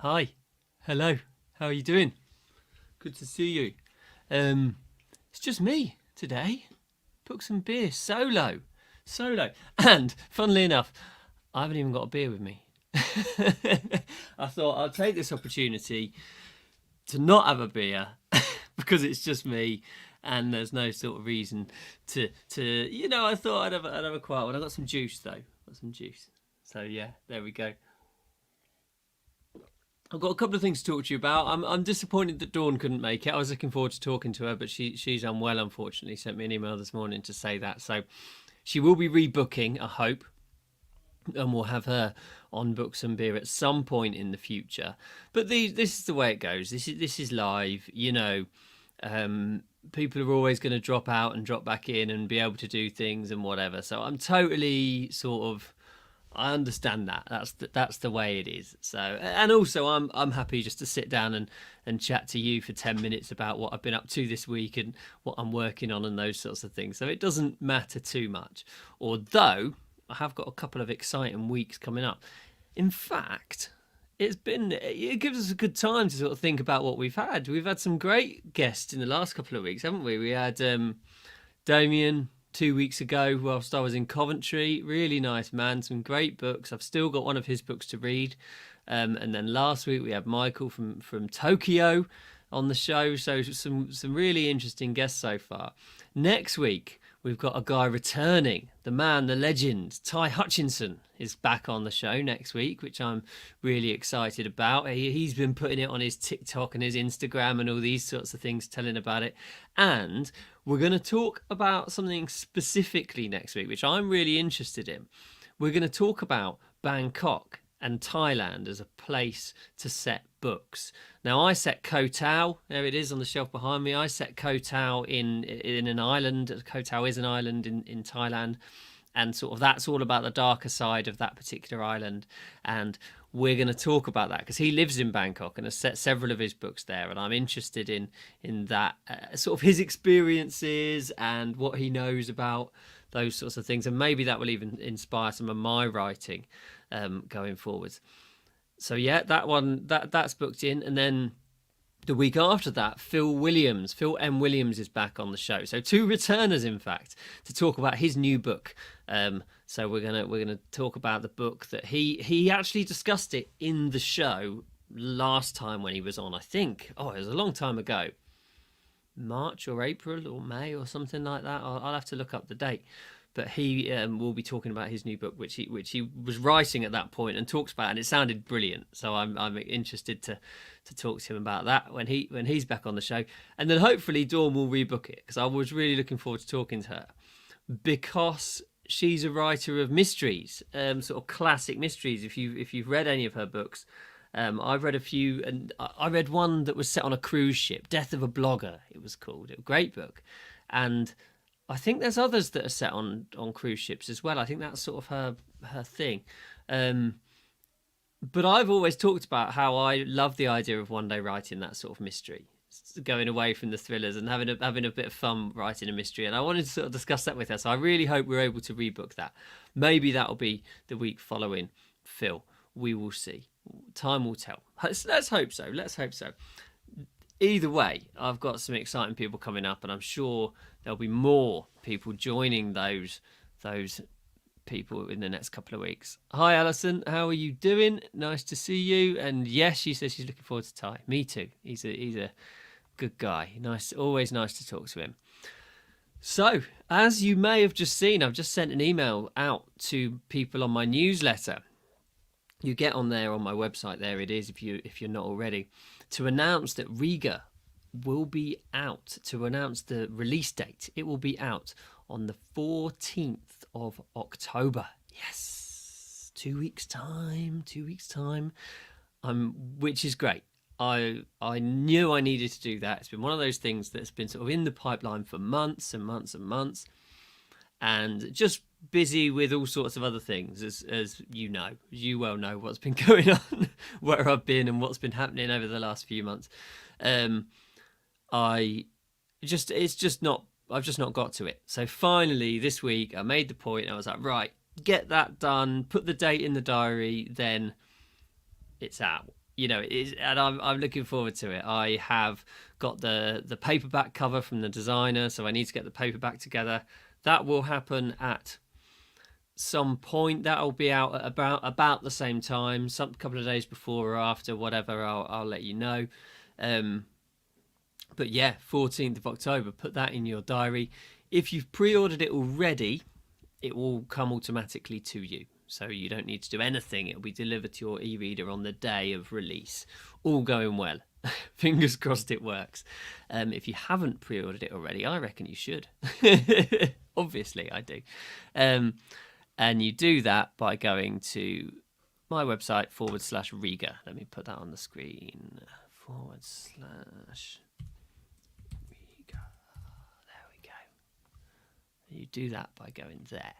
Hi. Hello. How are you doing? Good to see you. It's just me today. Book some beer solo. Solo. And funnily enough, I haven't even got a beer with me. I thought I'll take this opportunity to not have a beer because it's just me and there's no sort of reason to I thought I'd have a quiet one. I got some juice though. Got some juice. So yeah, there we go. I've got a couple of things to talk to you about. I'm disappointed that Dawn couldn't make it. I was looking forward to talking to her, but she's unwell, unfortunately. Sent me an email this morning to say that. So she will be rebooking, I hope, and we'll have her on Books and Beer at some point in the future. But this is the way it goes. This is live. People are always going to drop out and drop back in and be able to do things and whatever. So I'm totally sort of I understand that. That's the way it is. So, and also, I'm happy just to sit down and chat to you for 10 minutes about what I've been up to this week and what I'm working on and those sorts of things. So it doesn't matter too much. Although I have got a couple of exciting weeks coming up. In fact, it gives us a good time to sort of think about what we've had. We've had some great guests in the last couple of weeks, haven't we? We had Damien 2 weeks ago whilst I was in Coventry. Really nice man, some great books. I've still got one of his books to read. And then last week we had Michael from Tokyo on the show. So some really interesting guests so far. Next week we've got a guy returning. The man, the legend, Ty Hutchinson is back on the show next week, which I'm really excited about. He's been putting it on his TikTok and his Instagram and all these sorts of things, telling about it. And we're going to talk about something specifically next week, which I'm really interested in. We're going to talk about Bangkok and Thailand as a place to set books. Now, I set Koh Tao. There it is on the shelf behind me. I set Koh Tao in an island. Koh Tao is an island in Thailand. And sort of that's all about the darker side of that particular island. And we're going to talk about that because he lives in Bangkok and has set several of his books there. And I'm interested in that sort of his experiences and what he knows about those sorts of things. And maybe that will even inspire some of my writing going forwards. So yeah, that's booked in. And then the week after that, Phil M. Williams is back on the show. So two returners, in fact, to talk about his new book. So we're gonna talk about the book that he actually discussed it in the show last time when he was on. I think it was a long time ago, March or April or May or something like that. I'll have to look up the date. But he will be talking about his new book, which he was writing at that point and talks about, and it sounded brilliant. So I'm interested to talk to him about that when he's back on the show, and then hopefully Dawn will rebook it because I was really looking forward to talking to her because she's a writer of mysteries, sort of classic mysteries. If you've read any of her books, I've read a few, and I read one that was set on a cruise ship, Death of a Blogger. It was called. A great book, and I think there's others that are set on cruise ships as well. I think that's sort of her thing. But I've always talked about how I love the idea of one day writing that sort of mystery, going away from the thrillers and having a bit of fun writing a mystery. And I wanted to sort of discuss that with her. So I really hope we're able to rebook that. Maybe that'll be the week following Phil. We will see. Time will tell. Let's hope so. Either way, I've got some exciting people coming up, and I'm sure there'll be more people joining those people in the next couple of weeks. Hi, Alison. How are you doing? Nice to see you. And yes, she says she's looking forward to Ty. Me too. He's a good guy. Nice, always nice to talk to him. So, as you may have just seen, I've just sent an email out to people on my newsletter. You get on there on my website. There it is. If you're not already, to announce that Riga will be out, to announce the release date. It will be out on the 14th of October. Yes, 2 weeks time, which is great. I knew I needed to do that. It's been one of those things that's been sort of in the pipeline for months and months and months, and just busy with all sorts of other things, as you well know what's been going on, where I've been and what's been happening over the last few months. I've just not got to it. So finally this week I made the point. I was like, right, get that done, put the date in the diary, then it's out. and I'm looking forward to it. I have got the paperback cover from the designer, so I need to get the paperback together. That will happen at some point. That'll be out at about the same time, some couple of days before or after, whatever. I'll let you know. But yeah, 14th of October. Put that in your diary. If you've pre-ordered it already, it will come automatically to you. So you don't need to do anything. It'll be delivered to your e-reader on the day of release. All going well. Fingers crossed it works. If you haven't pre-ordered it already, I reckon you should. Obviously, I do. And you do that by going to my website /Riga. Let me put that on the screen. /Riga. There we go. You do that by going there.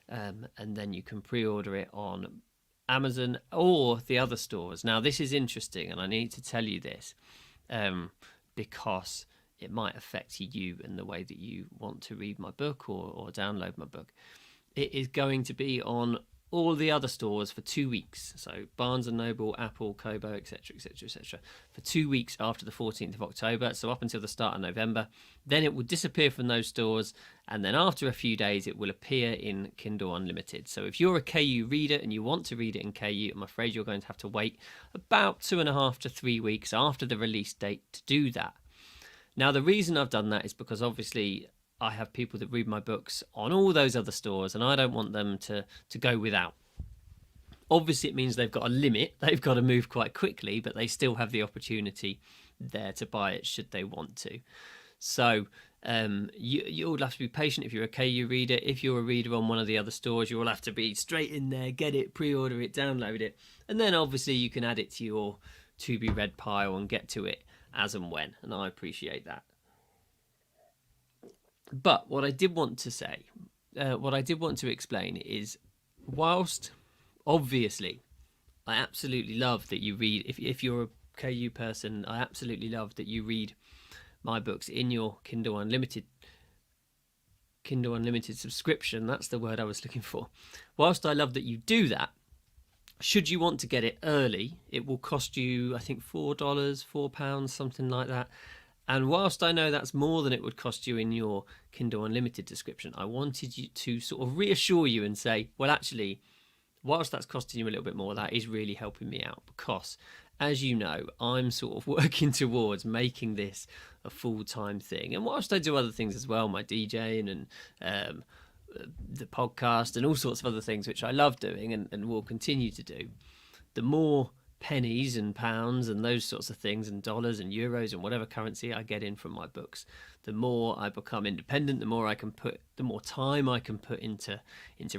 And then you can pre-order it on Amazon or the other stores. Now, this is interesting, and I need to tell you this because it might affect you and the way that you want to read my book or download my book. It is going to be on all the other stores for 2 weeks. So Barnes & Noble, Apple, Kobo, etc., etc., etc. for 2 weeks after the 14th of October, so up until the start of November. Then it will disappear from those stores, and then after a few days it will appear in Kindle Unlimited. So if you're a KU reader and you want to read it in KU, I'm afraid you're going to have to wait about 2.5 to 3 weeks after the release date to do that. Now, the reason I've done that is because obviously I have people that read my books on all those other stores, and I don't want them to go without. Obviously, it means they've got a limit. They've got to move quite quickly, but they still have the opportunity there to buy it should they want to. So you'll have to be patient if you're a KU reader. If you're a reader on one of the other stores, you'll have to be straight in there, get it, pre-order it, download it. And then obviously you can add it to your to-be-read pile and get to it as and when. And I appreciate that. But what I did want to say, what I did want to explain is, whilst obviously I absolutely love that you read, if you're a KU person, I absolutely love that you read my books in your Kindle Unlimited subscription. That's the word I was looking for. Whilst I love that you do that, should you want to get it early, it will cost you, I think, £4, something like that. And whilst I know that's more than it would cost you in your Kindle Unlimited subscription, I wanted you to sort of reassure you and say, well, actually, whilst that's costing you a little bit more, that is really helping me out because, as you know, I'm sort of working towards making this a full-time thing. And whilst I do other things as well, my DJing and the podcast and all sorts of other things, which I love doing and will continue to do, the more pennies and pounds and those sorts of things and dollars and euros and whatever currency I get in from my books, the more I become independent, the more time I can put into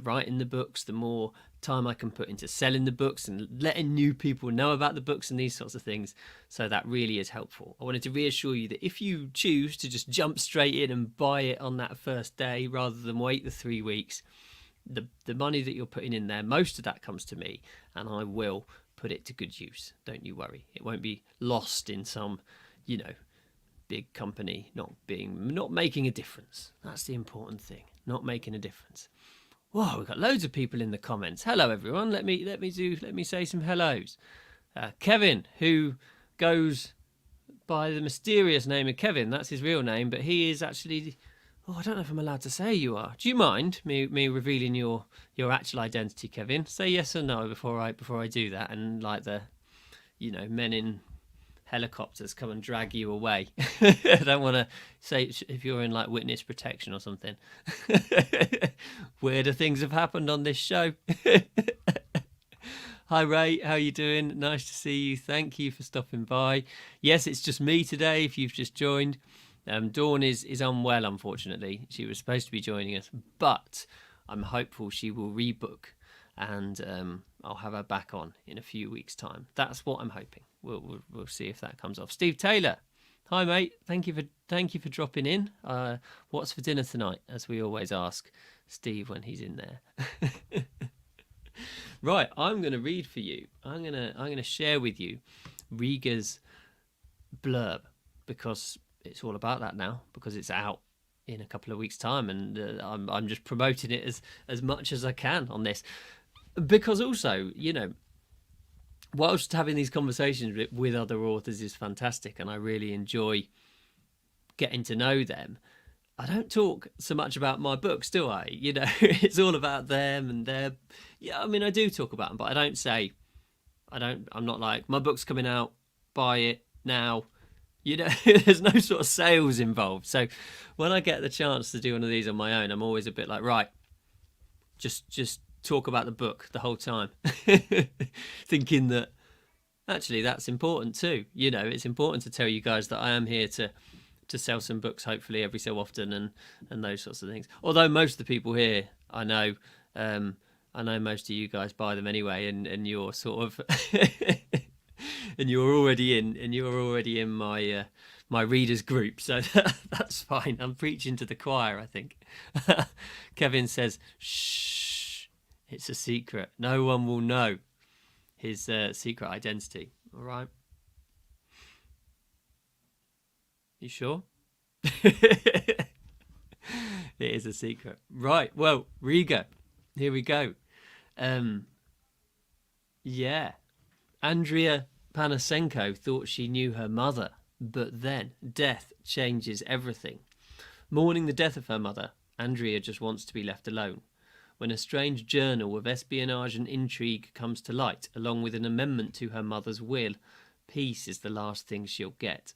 writing the books, the more time I can put into selling the books and letting new people know about the books and these sorts of things. So that really is helpful. I wanted to reassure you that if you choose to just jump straight in and buy it on that first day rather than wait the 3 weeks, the money that you're putting in there, most of that comes to me, and I will put it to good use. Don't you worry. It won't be lost in some, big company not making a difference. That's the important thing. Not making a difference. Whoa, we've got loads of people in the comments. Hello everyone. Let me say some hellos. Kevin, who goes by the mysterious name of Kevin. That's his real name, but he is actually, I don't know if I'm allowed to say you are. Do you mind me revealing your actual identity, Kevin? Say yes or no before I do that, and like the, men in helicopters come and drag you away. I don't want to say if you're in like witness protection or something. Weirder things have happened on this show. Hi Ray, how you doing? Nice to see you. Thank you for stopping by. Yes, it's just me today if you've just joined. Dawn is unwell, unfortunately. She was supposed to be joining us, but I'm hopeful she will rebook, and I'll have her back on in a few weeks' time. That's what I'm hoping. We'll see if that comes off. Steve Taylor, hi mate. Thank you for dropping in. What's for dinner tonight? As we always ask Steve when he's in there. Right, I'm going to read for you. I'm going to share with you Riga's blurb, because it's all about that now, because it's out in a couple of weeks' time, and I'm just promoting it as much as I can on this, because also, whilst having these conversations with other authors is fantastic, and I really enjoy getting to know them, I don't talk so much about my books, do I? You know, it's all about them and their. Yeah, I mean, I do talk about them, but I don't say. I'm not like, my book's coming out, buy it now. You know, there's no sort of sales involved. So when I get the chance to do one of these on my own, I'm always a bit like, right, just talk about the book the whole time, thinking that actually that's important too. You know, it's important to tell you guys that I am here to sell some books, hopefully every so often, and those sorts of things. Although most of the people here, I know most of you guys buy them anyway, and you're sort of and you're already in my my readers group, so that's fine. I'm preaching to the choir, I think. Kevin says, "Shh, it's a secret. No one will know his secret identity." All right. You sure? It is a secret. Right. Well, Riga. Here we go. Yeah. Andrea Panasenko thought she knew her mother, but then death changes everything. Mourning the death of her mother, Andrea just wants to be left alone. When a strange journal of espionage and intrigue comes to light, along with an amendment to her mother's will, peace is the last thing she'll get.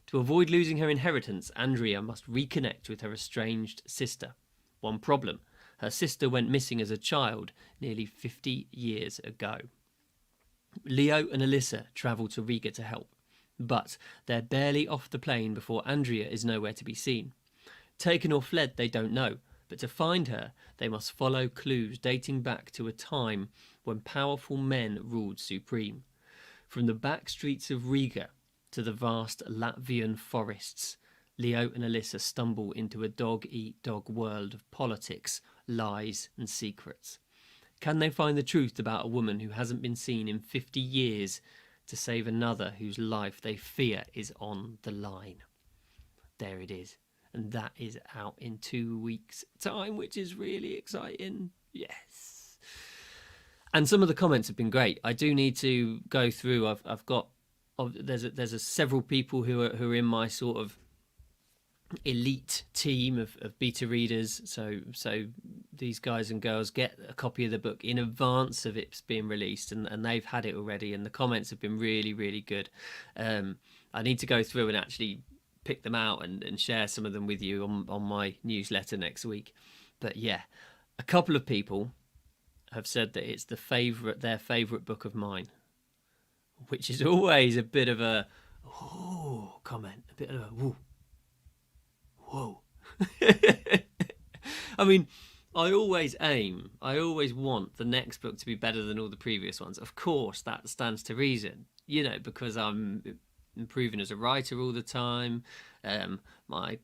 To avoid losing her inheritance, Andrea must reconnect with her estranged sister. One problem: her sister went missing as a child nearly 50 years ago. Leo and Alyssa travel to Riga to help, but they're barely off the plane before Andrea is nowhere to be seen. Taken or fled, they don't know, but to find her, they must follow clues dating back to a time when powerful men ruled supreme. From the back streets of Riga to the vast Latvian forests, Leo and Alyssa stumble into a dog-eat-dog world of politics, lies and secrets. Can they find the truth about a woman who hasn't been seen in 50 years to save another whose life they fear is on the line? There it is. And that is out in 2 weeks' time, which is really exciting. Yes. And some of the comments have been great. I do need to go through. I've got there's several people who are in my sort of elite team of beta readers. So these guys and girls get a copy of the book in advance of it being released, and they've had it already. And the comments have been really, really good. I need to go through and actually pick them out and share some of them with you on my newsletter next week. But yeah, a couple of people have said that it's their favorite book of mine, which is always a bit of a comment, a bit of a whoa. I mean, I always want the next book to be better than all the previous ones. Of course, that stands to reason, you know, because I'm improving as a writer all the time. My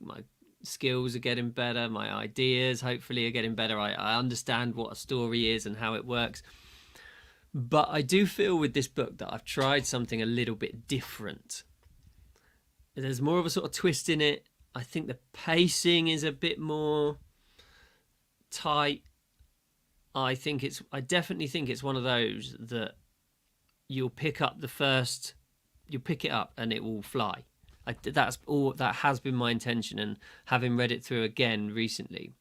skills are getting better. My ideas, hopefully, are getting better. I understand what a story is and how it works. But I do feel with this book that I've tried something a little bit different. There's more of a sort of twist in it. I think the pacing is a bit more tight. I definitely think it's one of those that you'll pick it up and it will fly. That has been my intention, and having read it through again recently,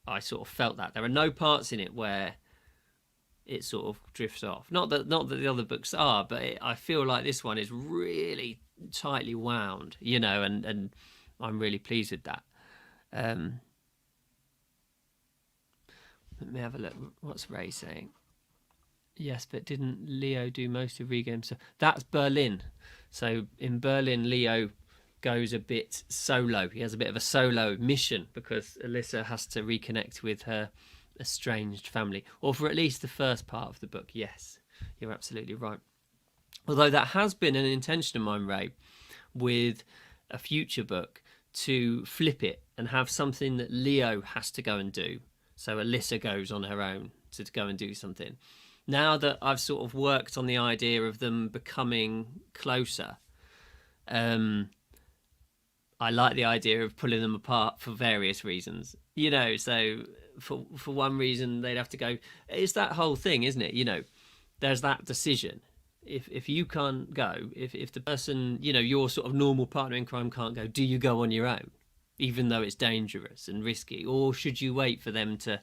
I sort of felt that there are no parts in it where it sort of drifts off. Not that the other books are, but I feel like this one is really tightly wound, you know, and I'm really pleased with that. Let me have a look. What's Ray saying? Yes, but didn't Leo do most of Riga himself? That's Berlin. So in Berlin, Leo goes a bit solo. He has a bit of a solo mission because Alyssa has to reconnect with her estranged family, or for at least the first part of the book. Yes, you're absolutely right. Although that has been an intention of mine, Ray, with a future book, to flip it and have something that Leo has to go and do. So Alyssa goes on her own to go and do something. Now that I've sort of worked on the idea of them becoming closer, I like the idea of pulling them apart for various reasons. You know, so for one reason they'd have to go. It's that whole thing, isn't it? You know, there's that decision. if you can't go, if the person, your sort of normal partner in crime can't go, do you go on your own, even though it's dangerous and risky, or should you wait for them to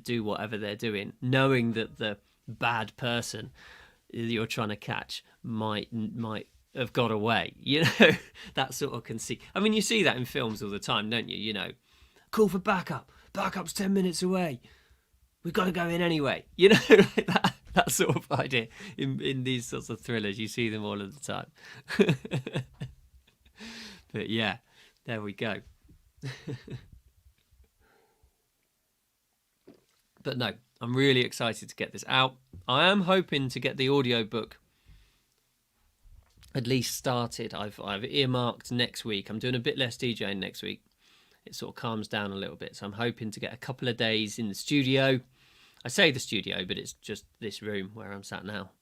do whatever they're doing, knowing that the bad person you're trying to catch might have got away? That sort of conceit. I mean, you see that in films all the time, don't you? Call for backup. Backup's 10 minutes away. We've got to go in anyway. Like that sort of idea in these sorts of thrillers. You see them all of the time. But yeah, there we go. But no, I'm really excited to get this out. I am hoping to get the audiobook at least started. I've earmarked next week. I'm doing a bit less DJing next week. It sort of calms down a little bit. So I'm hoping to get a couple of days in the studio. I say the studio, but it's just this room where I'm sat now.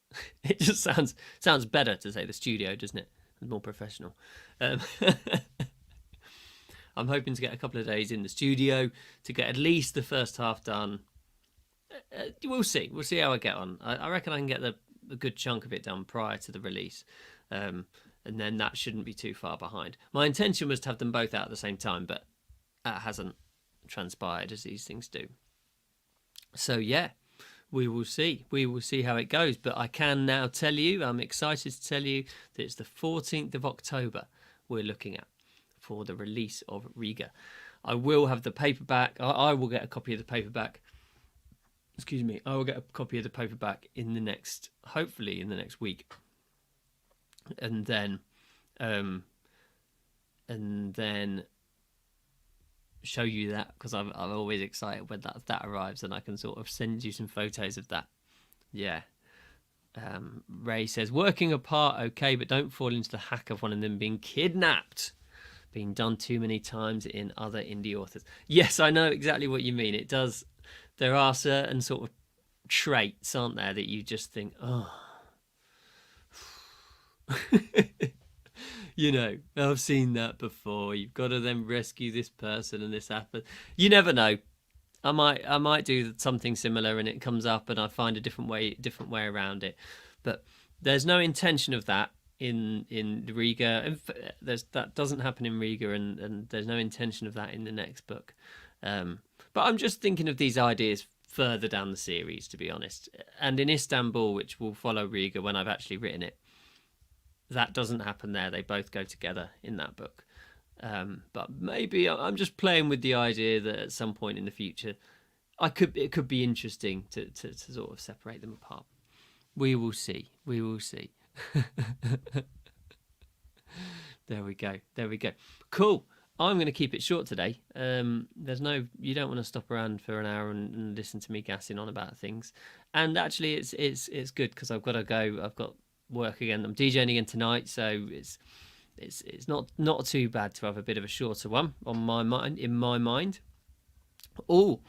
It just sounds better to say the studio, doesn't it? It's more professional. I'm hoping to get a couple of days in the studio to get at least the first half done. We'll see. We'll see how I get on. I reckon I can get a good chunk of it done prior to the release. And then that shouldn't be too far behind. My intention was to have them both out at the same time, but that hasn't transpired, as these things do. So yeah, we will see. We will see how it goes. But I can now tell you, I'm excited to tell you that it's the 14th of October we're looking at for the release of Riga. I will have the paperback. I will get a copy of the paperback. Excuse me. I will get a copy of the paperback hopefully in the next week. And then show you that, because I'm always excited when that arrives, and I can sort of send you some photos of that. Yeah. Ray says, working apart, okay, but don't fall into the hack of one of them being kidnapped. Being done too many times in other indie authors. Yes, I know exactly what you mean. It does. There are certain sort of traits, aren't there, that you just think, oh. I've seen that before. You've got to then rescue this person and this happens. You never know. I might do something similar and it comes up and I find a different way around it. But there's no intention of that in Riga. That doesn't happen in Riga, and there's no intention of that in the next book. But I'm just thinking of these ideas further down the series, to be honest. And in Istanbul, which will follow Riga when I've actually written it, that doesn't happen there. They both go together in that book. But maybe I'm just playing with the idea that at some point in the future, it could be interesting to sort of separate them apart. We will see. We will see. There we go. Cool. I'm going to keep it short today. You don't want to stop around for an hour and listen to me gassing on about things. And actually, it's good because I've got to go. I've got work again. I'm DJing again tonight, so it's not too bad to have a bit of a shorter one in my mind. Oh,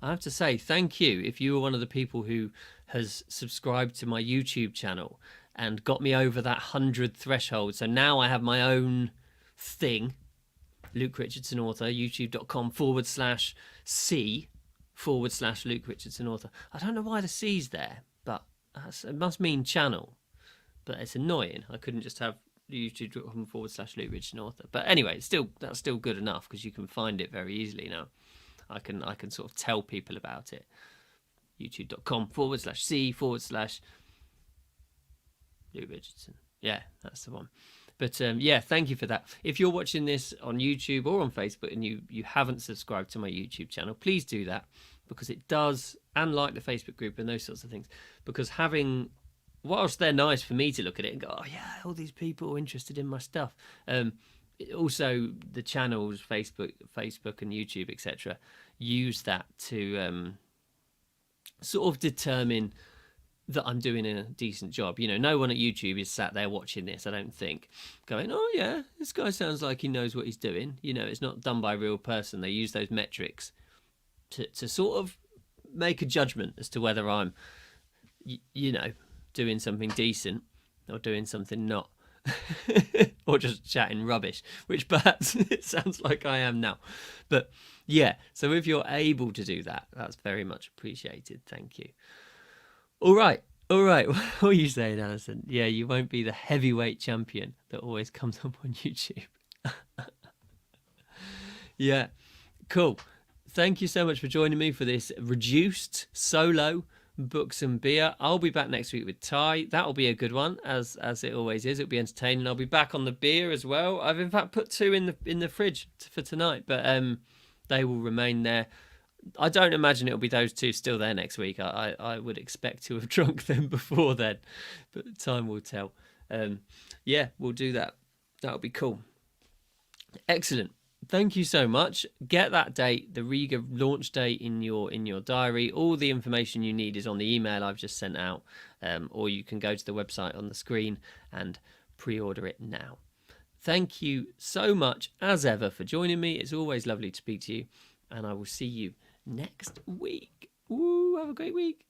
I have to say thank you if you were one of the people who has subscribed to my YouTube channel and got me over that 100 threshold. So now I have my own thing. Luke Richardson author, youtube.com/C/Luke Richardson author. I don't know why the C's there, but it must mean channel. But it's annoying. I couldn't just have youtube.com/Luke Richardson author. But anyway, that's still good enough because you can find it very easily now. I can sort of tell people about it. youtube.com/C/Luke Richardson. Yeah, that's the one. But yeah, thank you for that. If you're watching this on YouTube or on Facebook and you haven't subscribed to my YouTube channel, please do that, because it does, and like the Facebook group and those sorts of things, because whilst they're nice for me to look at it and go, oh yeah, all these people are interested in my stuff. Also, the channels, Facebook and YouTube, etc., use that to sort of determine that I'm doing a decent job. No one at YouTube is sat there watching this, I don't think, going, oh yeah, this guy sounds like he knows what he's doing. It's not done by a real person. They use those metrics to sort of make a judgment as to whether I'm, doing something decent or doing something not. Or just chatting rubbish, which perhaps it sounds like I am now. But yeah, so if you're able to do that, that's very much appreciated. Thank you. All right. All right, what are you saying, Alison? Yeah, you won't be the heavyweight champion that always comes up on YouTube. Yeah, cool. Thank you so much for joining me for this reduced solo books and beer. I'll be back next week with Ty. That'll be a good one, as it always is. It'll be entertaining. I'll be back on the beer as well. I've in fact put two in the fridge for tonight, but they will remain there. I don't imagine it'll be those two still there next week. I would expect to have drunk them before then, but time will tell. Yeah, we'll do that. That'll be cool. Excellent. Thank you so much. Get that date, the Riga launch date, in your diary. All the information you need is on the email I've just sent out, or you can go to the website on the screen and pre-order it now. Thank you so much, as ever, for joining me. It's always lovely to speak to you, and I will see you next week. Woo, have a great week.